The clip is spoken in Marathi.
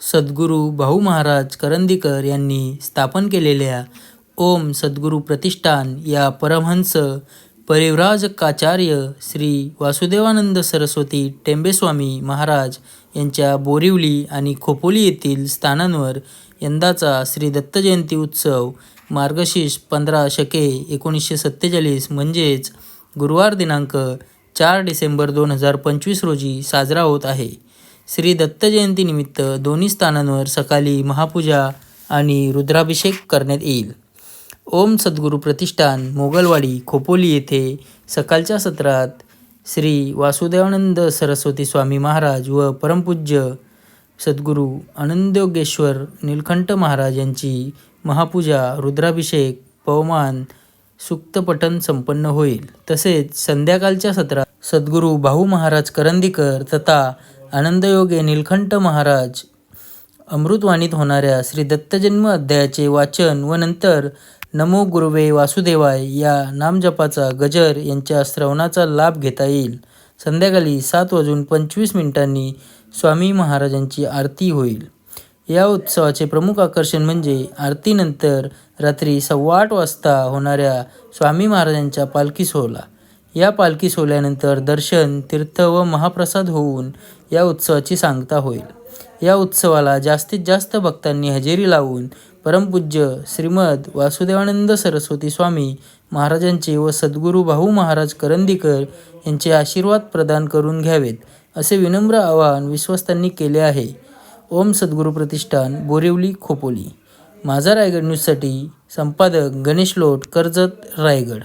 सद्गुरू भाऊ महाराज करंदीकर यांनी स्थापन केलेल्या ओम सद्गुरू प्रतिष्ठान या परमहंस परिव्राजकाचार्य श्री वासुदेवानंद सरस्वती टेंबेस्वामी महाराज यांच्या बोरिवली आणि खोपोली येथील स्थानांवर यंदाचा श्री दत्त जयंती उत्सव मार्गशीर्ष 15 शके 1947 म्हणजेच गुरुवार दिनांक 4 डिसेंबर 2025 रोजी साजरा होत आहे. श्री दत्त जयंतीनिमित्त दोन्ही स्थानांवर सकाळी महापूजा आणि रुद्राभिषेक करण्यात येईल. ओम सद्गुरू प्रतिष्ठान मोगलवाडी खोपोली येथे सकाळच्या सत्रात श्री वासुदेवानंद सरस्वती स्वामी महाराज व परमपूज्य सद्गुरू आनंदयोगेश्वर नीलकंठ महाराज यांची महापूजा, रुद्राभिषेक, पवमान, सूक्तपठण संपन्न होईल. तसेच संध्याकाळच्या सत्रात सद्गुरू भाऊ महाराज करंदीकर तथा आनंदयोगे नीलकंठ महाराज अमृतवाणीत होणाऱ्या श्री दत्तजन्म अध्यायाचे वाचन व नंतर नमो गुरुवे वासुदेवाय या नामजपाचा गजर यांच्या श्रवणाचा लाभ घेता येईल. संध्याकाळी 7:25 स्वामी महाराजांची आरती होईल. या उत्सवाचे प्रमुख आकर्षण म्हणजे आरतीनंतर रात्री 8:15 वाजता होणाऱ्या स्वामी महाराजांच्या पालखी सोहळा. या पालखी सोहळ्यानंतर दर्शन, तीर्थ व महाप्रसाद होऊन या उत्सवाची सांगता होईल. या उत्सवाला जास्तीत जास्त भक्तांनी हजेरी लावून परमपूज्य श्रीमद वासुदेवानंद सरस्वती स्वामी महाराजांचे व सद्गुरू भाऊ महाराज करंदीकर यांचे आशीर्वाद प्रदान करून घ्यावेत, असे विनम्र आवाहन विश्वस्तांनी केले आहे. ओम सद्गुरू प्रतिष्ठान, बोरिवली, खोपोली. माझा रायगड न्यूजसाठी संपादक गणेश लोट, कर्जत, रायगड.